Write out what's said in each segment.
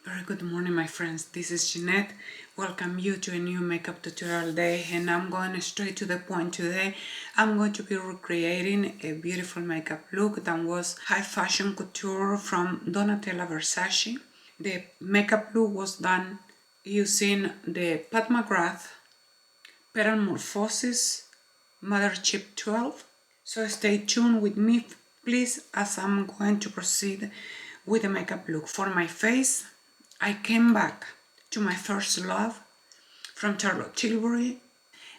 Very good morning, my friends. This is Jeannette. Welcome you to a new makeup tutorial day, and I'm going straight to the point today. I'm going to be recreating a beautiful makeup look that was high fashion couture from Donatella Versace. The makeup look was done using the Pat McGrath PETALMORPHOSIS Mothership 12. So stay tuned with me, please, as I'm going to proceed with the makeup look. For my face, I came back to my first love from TILBURY.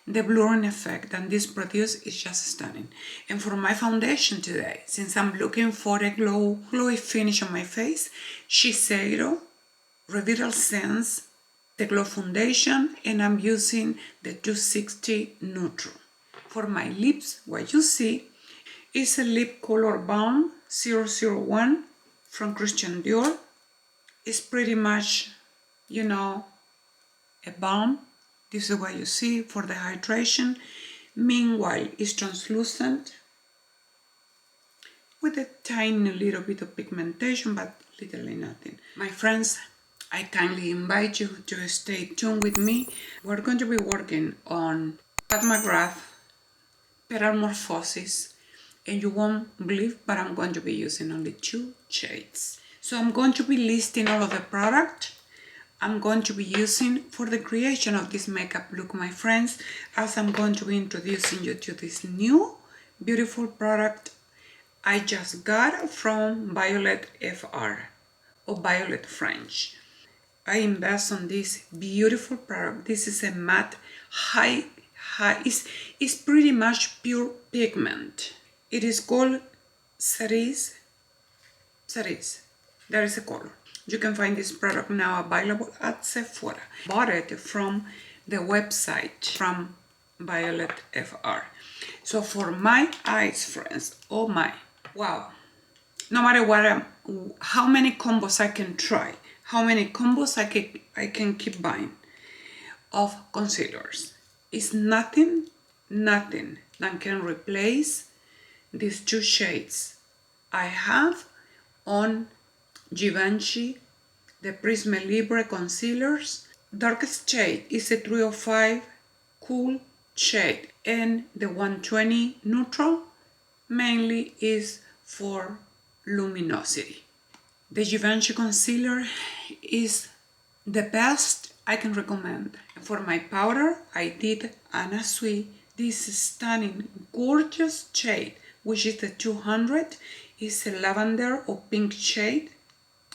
The blurring effect that this produces is just stunning. And for my foundation today, since I'm looking for a glowy finish on my face, SHISEIDO REVITALESSENCE, the glow foundation, and I'm using the 260 neutral. For my lips, what you see is a lip color BALM 001 from DIOR. It's pretty much, a balm. This is what you see for the hydration. Meanwhile, it's translucent with a tiny little bit of pigmentation, but literally nothing. My friends, I kindly invite you to stay tuned with me. We're going to be working on Pat McGrath PETALMORPHOSIS, and you won't believe, but I'm going to be using only 2 shades. So I'm going to be listing all of the product I'm going to be using for the creation of this makeup look, my friends, as I'm going to be introducing you to this new beautiful product I just got from Violette FR or Violette French. I invest on this beautiful product. This is a matte it's pretty much pure pigment. It is called CHERIS. There is a color. You can find this product now available at Sephora. Bought it from the website from Violette FR. So for my eyes, friends, oh my, wow. No matter what, how many combos I can try, how many combos I can keep buying of concealers. It's nothing that can replace these 2 shades I have on Givenchy, the PRISME LIBRE concealers. Darkest shade is a 305 cool shade, and the 120 neutral mainly is for luminosity. The Givenchy concealer is the best I can recommend. For my powder, I did Anna Sui, this stunning, gorgeous shade, which is the 200. It's a lavender or pink shade,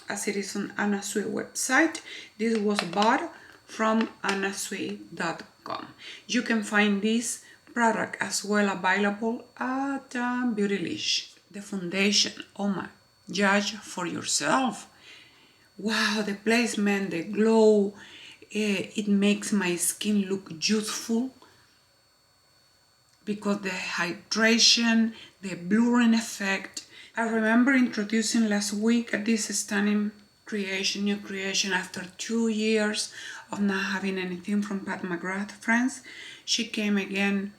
as it is on Anna Sui website. This was bought from annasui.com. You can find this product as well available at Beautylish. The foundation, oh my, judge for yourself. Wow, the placement, the glow, it makes my skin look youthful because the hydration, the blurring effect. I remember introducing last week this stunning creation, new creation after 2 years of not having anything from Pat McGrath, friends. She came again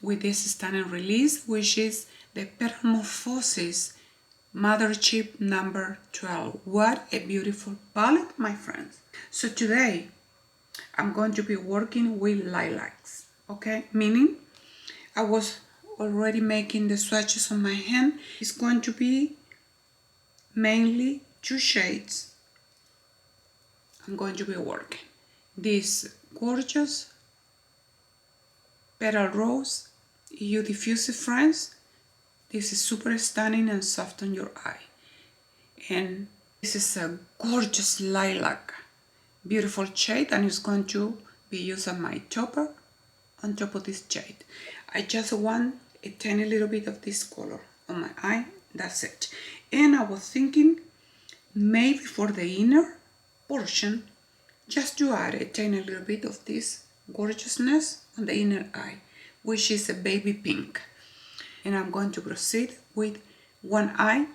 with this stunning release, which is the PETALMORPHOSIS Mothership number 12. What a beautiful palette, my friends. So today I'm going to be working with lilacs, okay? Meaning I was already making the swatches on my hand. It's going to be mainly 2 shades I'm going to be working. This gorgeous petal rose, you diffuse it, friends. This is super stunning and soft on your eye. And this is a gorgeous lilac, beautiful shade, and it's going to be used on my topper on top of this shade. I just want a tiny little bit of this color on my eye, that's it. And I was thinking maybe for the inner portion, just to add a tiny little bit of this gorgeousness on the inner eye, which is a baby pink. And I'm going to proceed with one eye,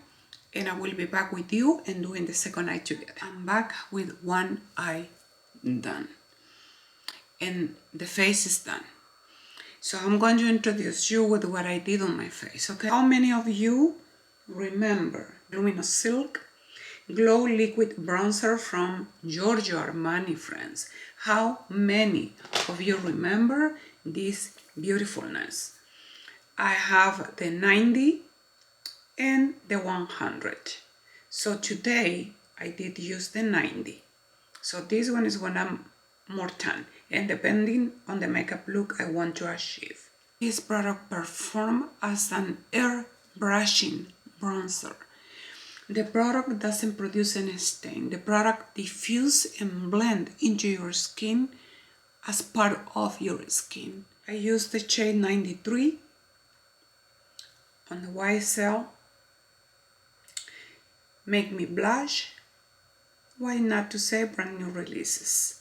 and I will be back with you and doing the second eye together. I'm back with one eye done, and the face is done. So I'm going to introduce you with what I did on my face, okay? How many of you remember Luminous Silk? Glow Liquid Bronzer from Giorgio Armani, friends. How many of you remember this beautifulness? I have the 90 and the 100. So today I did use the 90. So this one is when I'm more tan, and depending on the makeup look I want to achieve. This product performs as an air brushing bronzer. The product doesn't produce any stain. The product diffuses and blends into your skin as part of your skin. I use the shade 93 on the YSL. Make me blush. Why not to say brand new releases?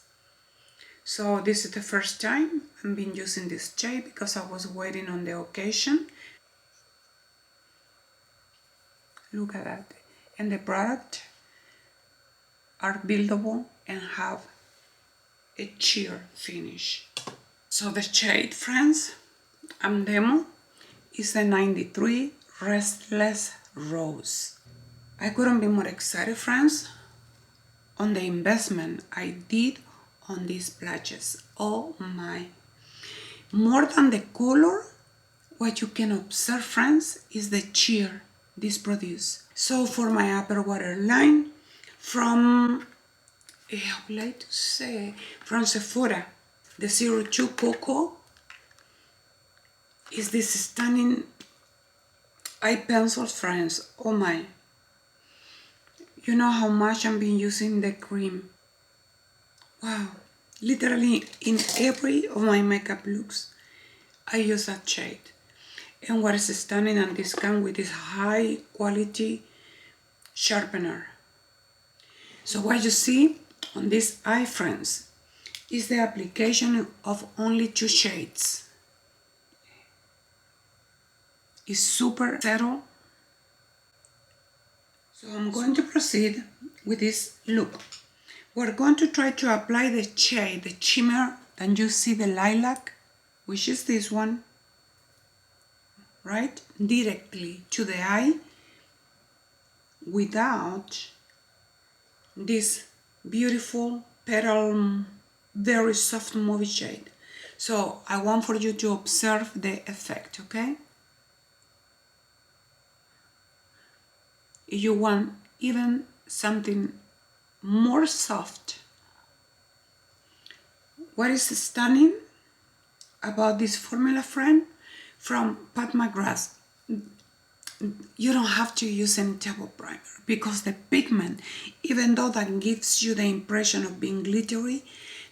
So this is the first time I've been using this shade because I was waiting on the occasion. Look at that. And the product are buildable and have a sheer finish. So the shade, friends, I'm demo, is a 93 Restless Rose. I couldn't be more excited, friends, on the investment I did on these blushes. Oh my. More than the color, what you can observe, friends, is the sheer this produce. So for my upper waterline, from I would like to say from Sephora, the 02 Cocoa is this stunning eye pencil, friends. Oh my. You know how much I've been using the cream. Wow. Literally in every of my makeup looks, I use that shade. And what is stunning and this comes with this high quality sharpener. So what you see on this eye, friends, is the application of only 2 shades. It's super subtle. So I'm going to proceed with this look. We're going to try to apply the shade, the shimmer, and you see the lilac, which is this one, right? Directly to the eye without this beautiful petal, very soft movie shade. So I want for you to observe the effect, okay? If you want even something more soft, what is stunning about this formula, friend, from Pat McGrath, you don't have to use any table primer because the pigment, even though that gives you the impression of being glittery,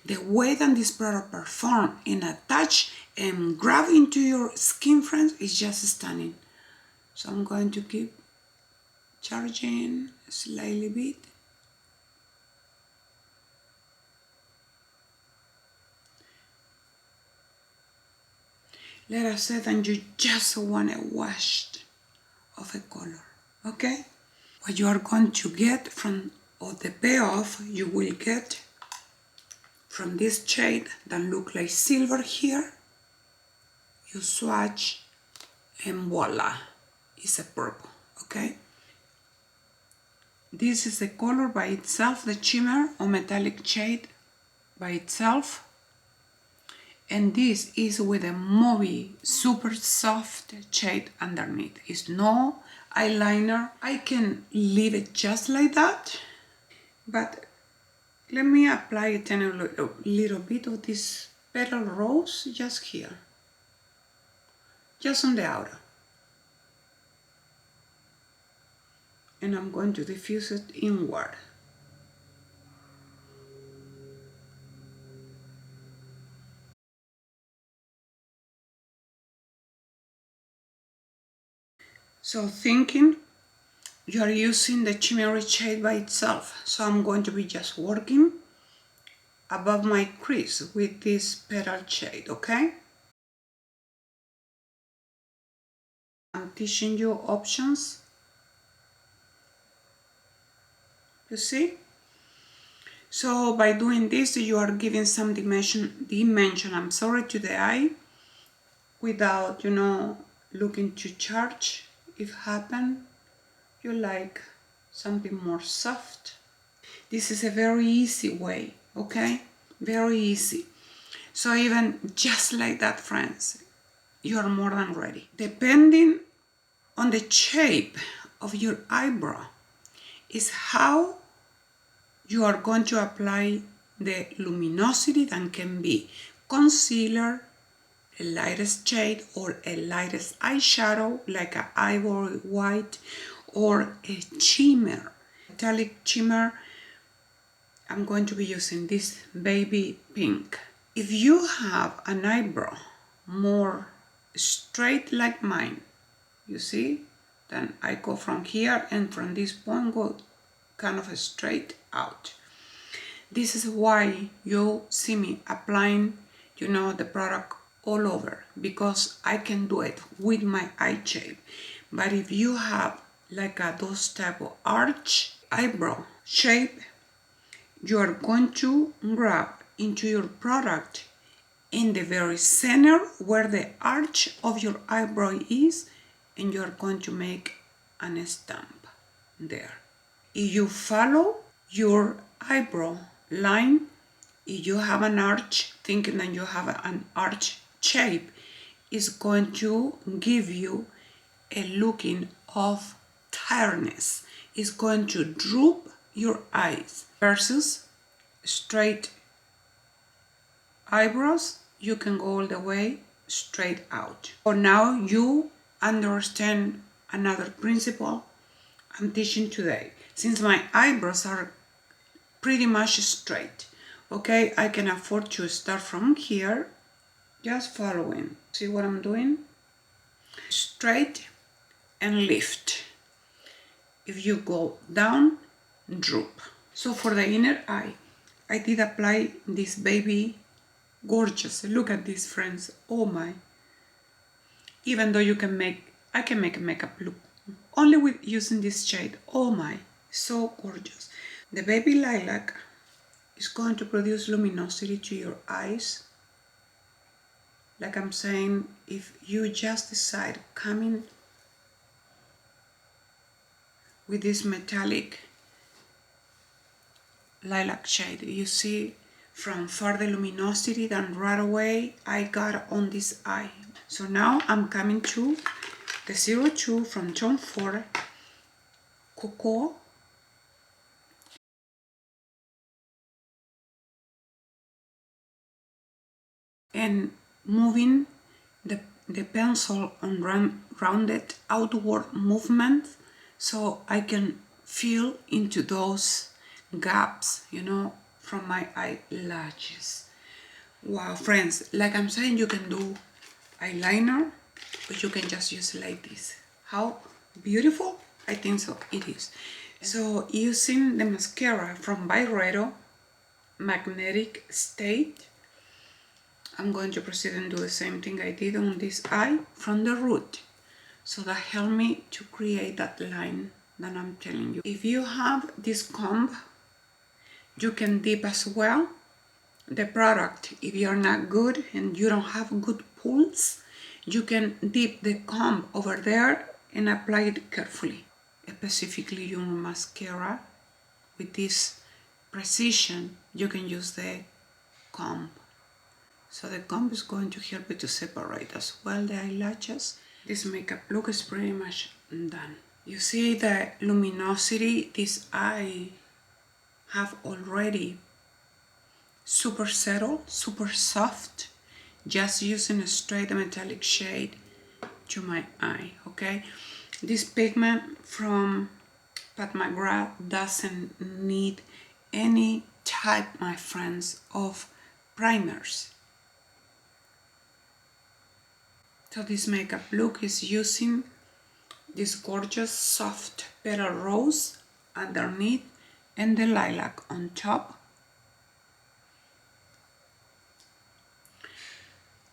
the way that this product performs and attach and grab into your skin, friends, is just stunning. So I'm going to keep charging slightly bit. Let us say that you just want a wash of a color, okay? What you are going to get from, or the payoff you will get from this shade that look like silver here, you swatch and voila, it's a purple, okay? This is the color by itself, the shimmer or metallic shade by itself. And this is with a movie super soft shade underneath. It's no eyeliner. I can leave it just like that, but let me apply a little bit of this petal rose just here, just on the outer. And I'm going to diffuse it inward. So thinking you are using the shimmery shade by itself, so I'm going to be just working above my crease with this petal shade, okay? I'm teaching you options. You see? So by doing this, you are giving some dimension, to the eye without, looking to charge. If happen, you like something more soft. This is a very easy way, okay? Very easy. So even just like that, friends, you are more than ready. Depending on the shape of your eyebrow is how you are going to apply the luminosity that can be concealer, a lightest shade, or a lightest eyeshadow like an ivory white, or a shimmer, metallic shimmer. I'm going to be using this baby pink. If you have an eyebrow more straight like mine, you see, then I go from here and from this point go kind of straight out. This is why you see me applying, you know, the product all over, because I can do it with my eye shape. But if you have like those type of arch eyebrow shape, you are going to grab into your product in the very center where the arch of your eyebrow is, and you are going to make an stamp there. If you follow your eyebrow line, if you have an arch, thinking that you have an arch shape, is going to give you a looking of tiredness. It's going to droop your eyes versus straight eyebrows. You can go all the way straight out. For now, you understand another principle I'm teaching today. Since my eyebrows are pretty much straight, okay, I can afford to start from here, just following. See what I'm doing? Straight and lift. If you go down, droop. So for the inner eye, I did apply this baby gorgeous. Look at this, friends. Oh my. Even though I can make a makeup look only with using this shade. Oh my, so gorgeous. The baby lilac is going to produce luminosity to your eyes. Like I'm saying, if you just decide coming with this metallic lilac shade, you see from far the luminosity that right away I got on this eye. So now I'm coming to the 02 from Tom Ford Cocoa. And moving the pencil on rounded outward movement, so I can feel into those gaps, you know, from my eyelashes. Wow, friends, like I'm saying, you can do eyeliner, but you can just use it like this. How beautiful? I think so, it is. So using the mascara from Byredo, Magnetic State, I'm going to proceed and do the same thing I did on this eye from the root. So that helped me to create that line that I'm telling you. If you have this comb, you can dip as well the product. If you're not good and you don't have good pulls, you can dip the comb over there and apply it carefully. Specifically your mascara, with this precision, you can use the comb. So the comb is going to help you to separate as well the eyelashes. This makeup look is pretty much done. You see the luminosity this eye have already super settled, super soft, just using a straight metallic shade to my eye, okay? This pigment from Pat McGrath doesn't need any type, my friends, of primers. So this makeup look is using this gorgeous soft petal rose underneath and the lilac on top.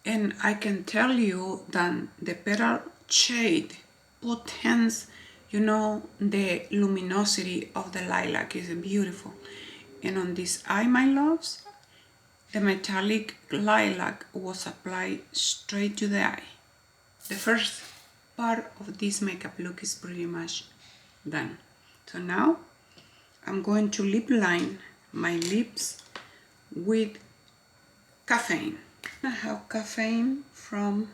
And I can tell you that the petal shade potentiates, you know, the luminosity of the lilac is beautiful. And on this eye, my loves, the metallic lilac was applied straight to the eye. The first part of this makeup look is pretty much done. So now I'm going to lip line my lips with caffeine. I have caffeine from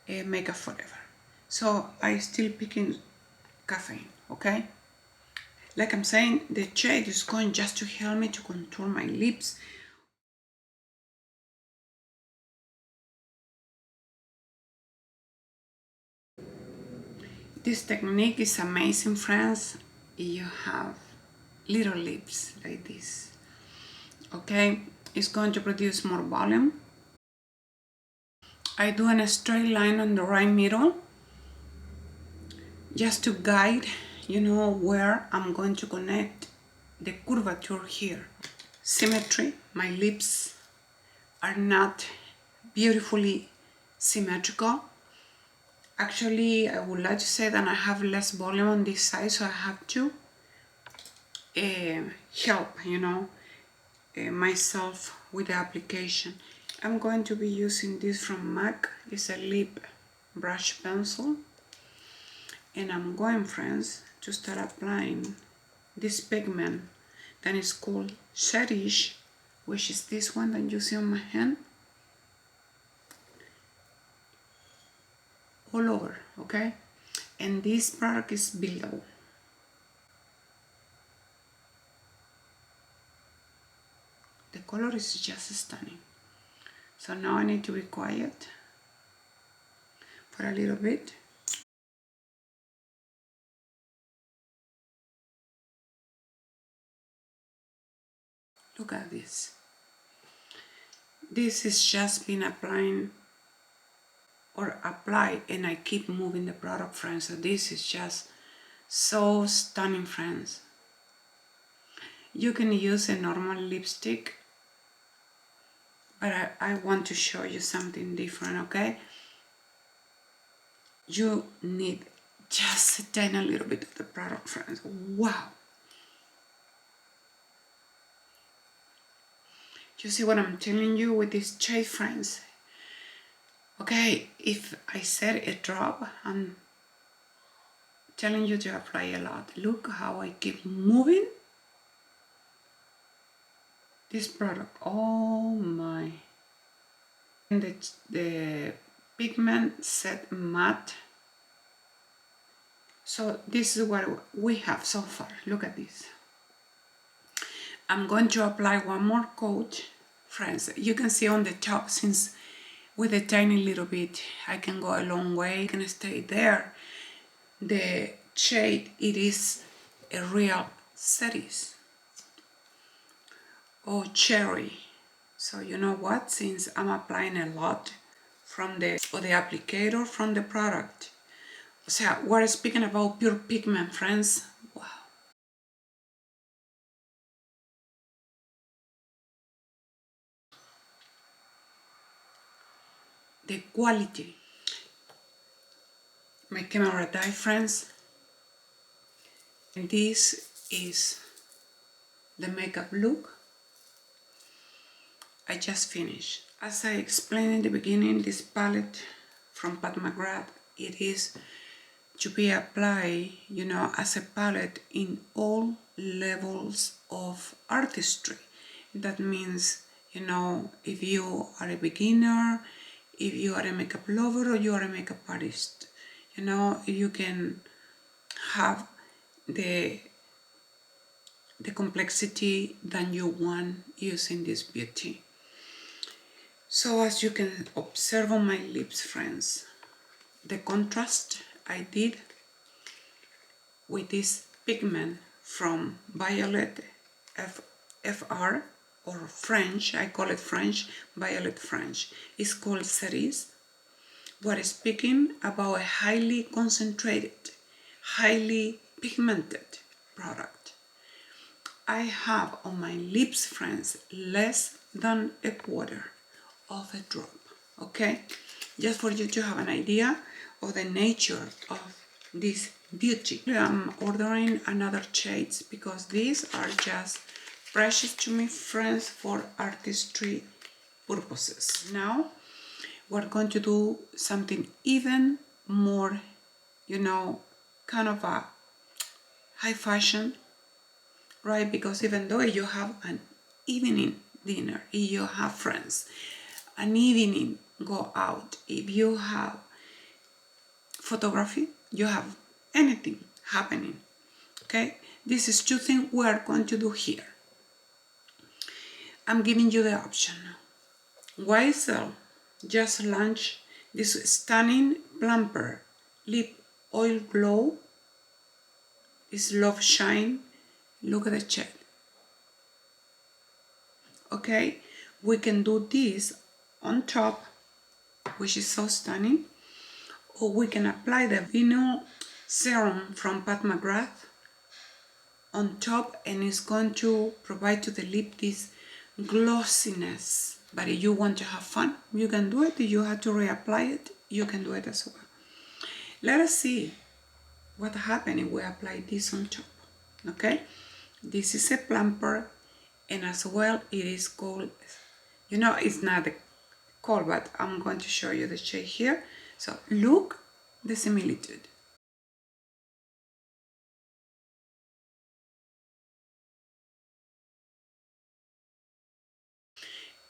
Makeup Forever. So I still picking caffeine, okay? Like I'm saying, the shade is going just to help me to contour my lips. This technique is amazing, friends. You have little lips like this, okay? It's going to produce more volume. I do a straight line on the right middle just to guide, you know, where I'm going to connect the curvature here. Symmetry. My lips are not beautifully symmetrical. Actually, I would like to say that I have less volume on this side, so I have to help, you know, myself with the application. I'm going to be using this from MAC. It's a lip brush pencil. And I'm going, friends, to start applying this pigment that is called CHERIS, which is this one that you see on my hand. All over, okay? And this product is below. The color is just stunning. So now I need to be quiet for a little bit. Look at this. This is just been applying or apply, and I keep moving the product, friends. So this is just so stunning, friends. You can use a normal lipstick, but I want to show you something different, okay? You need just a tiny little bit of the product, friends. Wow! You see what I'm telling you with this shade, friends? Okay, if I said a drop, I'm telling you to apply a lot. Look how I keep moving this product. Oh my. And the pigment set matte. So this is what we have so far. Look at this. I'm going to apply one more coat, friends. You can see on the top, since with a tiny little bit I can go a long way. I can stay there. The shade, it is a real CHERIS or cherry. So you know what, since I'm applying a lot from the applicator from the product, so we're speaking about pure pigment, friends. Wow. The quality. My camera died, friends. And this is the makeup look I just finished. As I explained in the beginning, this palette from Pat McGrath, it is to be applied, you know, as a palette in all levels of artistry. That means, you know, if you are a beginner, if you are a makeup lover, or you are a makeup artist, you know, you can have the complexity that you want using this beauty. So as you can observe on my lips, friends, the contrast I did with this pigment from Violette FR, or French, I call it French, Violette French. It's called CHERIS. We're speaking about a highly concentrated, highly pigmented product. I have on my lips, friends, less than a quarter of a drop, okay? Just for you to have an idea of the nature of this beauty. I'm ordering another shades because these are just precious to me, friends, for artistry purposes. Now we're going to do something even more you know, kind of a high fashion, right? Because even though you have an evening dinner, if you have friends, an evening go out, if you have photography, you have anything happening, okay? This is two things we are going to do here. I'm giving you the option. YSL just launched this stunning plumper lip oil glow. It's Love Shine. Look at the shade. Okay, we can do this on top, which is so stunning, or we can apply the vinyl serum from Pat McGrath on top, and it's going to provide to the lip this glossiness. But if you want to have fun, you can do it. If you have to reapply it, you can do it as well. Let us see what happens if we apply this on top. Okay, this is a plumper, and as well it is called, you know, it's not called, but I'm going to show you the shade here. So look the similitude.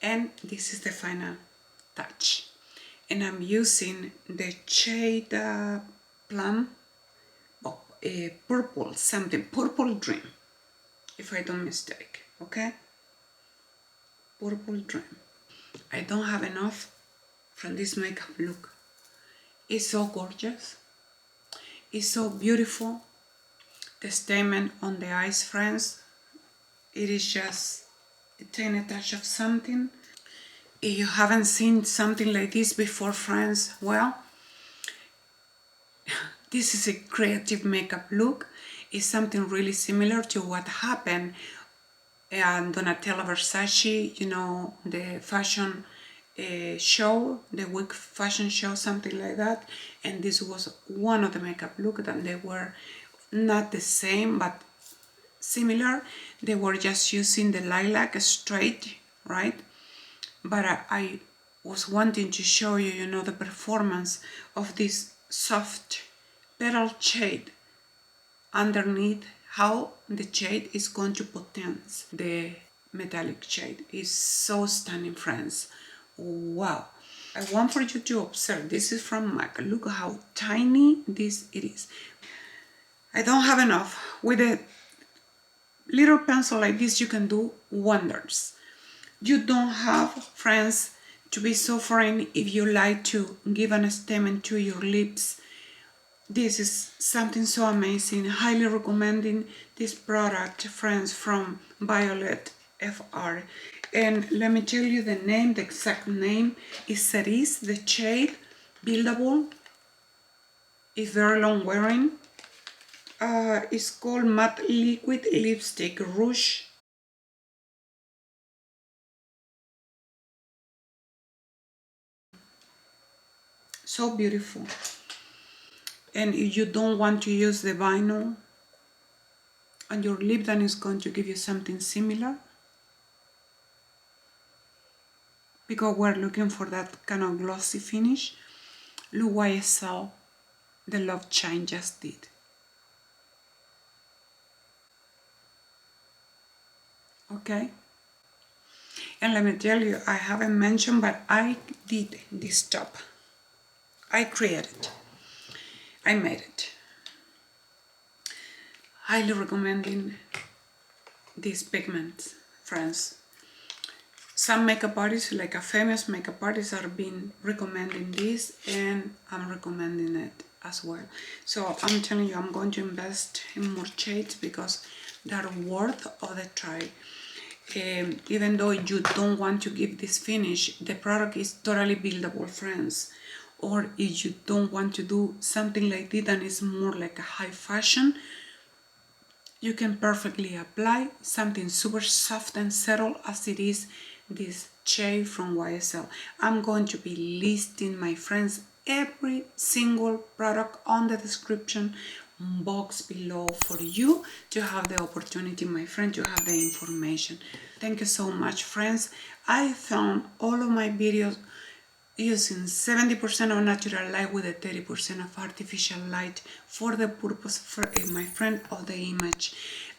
And this is the final touch. And I'm using the shade plum, purple, something, Purple Dream, if I don't mistake, okay? Purple Dream. I don't have enough from this makeup look. It's so gorgeous. It's so beautiful. The statement on the eyes, friends, it is just a tiny touch of something. If you haven't seen something like this before, friends, well, this is a creative makeup look. It's something really similar to what happened and Donatella Versace, you know, the fashion show, the week fashion show, something like that. And this was one of the makeup looks, and they were not the same but similar. They were just using the lilac straight, right? But I was wanting to show you, you know, the performance of this soft petal shade underneath, how the shade is going to potence the metallic shade. Is so stunning, friends. Wow. I want for you to observe. This is from MAC. Look how tiny this it is. I don't have enough. With a little pencil like this, you can do wonders. You don't have, friends, to be suffering if you like to give an statement to your lips. This is something so amazing. Highly recommending this product, friends, from Violette FR. And let me tell you the name, the exact name is CHERIS. The shade, buildable, is very long wearing. It's called Matte Liquid Lipstick Rouge. So beautiful. And if you don't want to use the vinyl on your lip, then it's going to give you something similar, because we're looking for that kind of glossy finish. Look what YSL, the Love Shine, just did. Okay? And let me tell you, I haven't mentioned, but I did this top. I created. I made it. Highly recommending this pigment, friends. Some makeup artists, like a famous makeup artist, are been recommending this, and I'm recommending it as well. So I'm telling you, I'm going to invest in more shades because they're worth of the try. Even though you don't want to give this finish, the product is totally buildable, friends. Or if you don't want to do something like this and it's more like a high fashion, you can perfectly apply something super soft and subtle as it is this shade from YSL. I'm going to be listing, my friends, every single product on the description box below for you to have the opportunity, my friend, to have the information. Thank you so much, friends. I found all of my videos using 70% of natural light with a 30% of artificial light for the purpose, for my friend, of the image.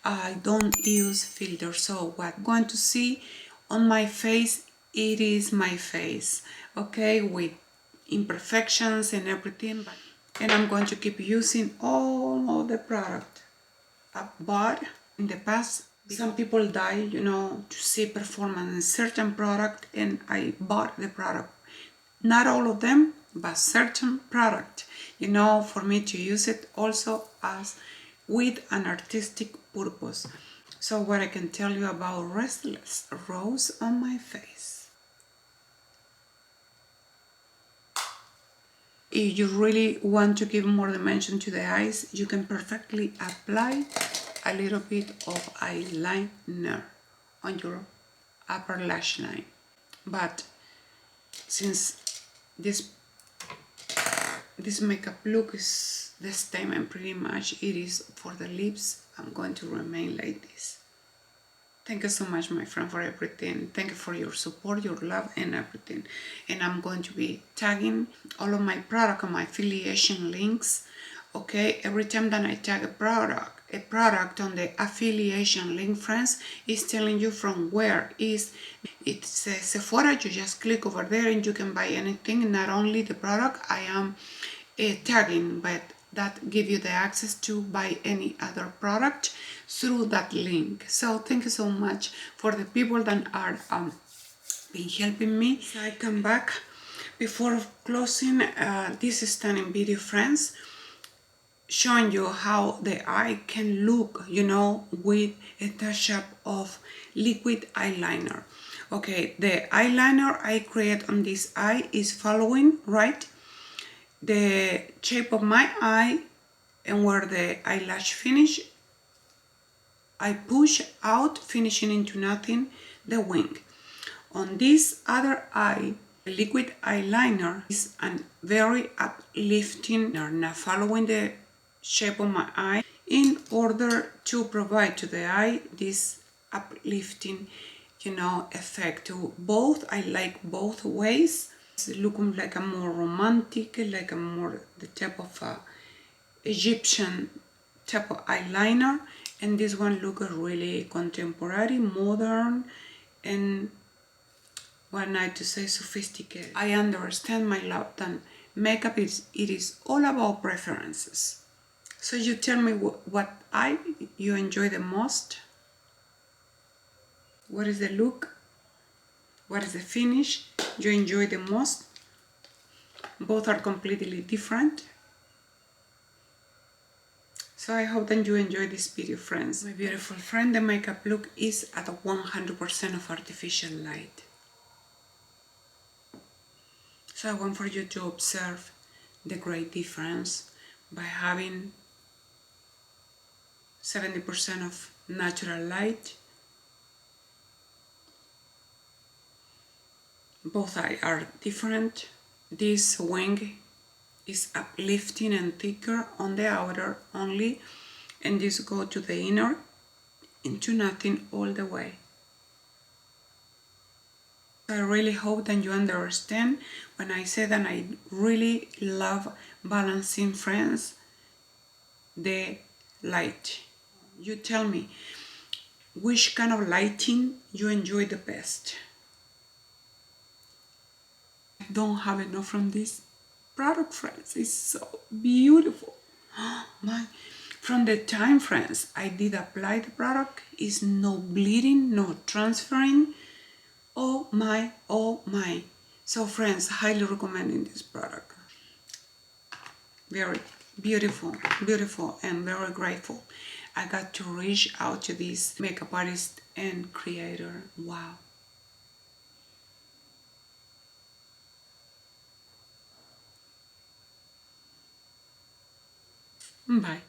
I don't use filters, so what I'm going to see on my face, it is my face, okay, with imperfections and everything. And I'm going to keep using all of the product I bought in the past. Some people die, you know, to see performance in certain product, and I bought the product. Not all of them, but certain product, you know, for me to use it also as with an artistic purpose. So what I can tell you about Restless Rose on my face. If you really want to give more dimension to the eyes, you can perfectly apply a little bit of eyeliner on your upper lash line. But since this makeup look is the statement pretty much, it is for the lips, I'm going to remain like this. Thank you so much, my friend, for everything. Thank you for your support, your love, and everything. And I'm going to be tagging all of my product and my affiliation links. Okay, every time that I tag a product on the affiliation link, friends, is telling you from where is. It's Sephora. You just click over there and you can buy anything, not only the product I am tagging, but that give you the access to buy any other product through that link. So thank you so much for the people that are been helping me. So I come back before closing this stunning video, friends, showing you how the eye can look, you know, with a touch-up of liquid eyeliner. Okay, the eyeliner I create on this eye is following, right, the shape of my eye, and where the eyelash finish, I push out, finishing into nothing, the wing. On this other eye, the liquid eyeliner is a very uplifting, now following the shape of my eye in order to provide to the eye this uplifting, you know, effect. To both, I like both ways. It's looking like a more romantic, like a more the type of Egyptian type of eyeliner, and this one looks really contemporary, modern, and one night to say sophisticated. I understand, my love, that makeup it is all about preferences. So you tell me what eye you enjoy the most. What is the look? What is the finish you enjoy the most? Both are completely different. So I hope that you enjoy this video, friends. My beautiful friend, the makeup look is at 100% of artificial light. So I want for you to observe the great difference by having 70% of natural light. Both eyes are different. This wing is uplifting and thicker on the outer only, and this go to the inner into nothing all the way. I really hope that you understand when I say that I really love balancing, friends, the light. You tell me which kind of lighting you enjoy the best. I don't have enough from this product, friends. It's so beautiful. From the time, friends, I did apply the product, is no bleeding, no transferring. Oh my, oh my. So friends, highly recommending this product. Very beautiful, beautiful, and very grateful I got to reach out to this makeup artist and creator. Wow. Bye.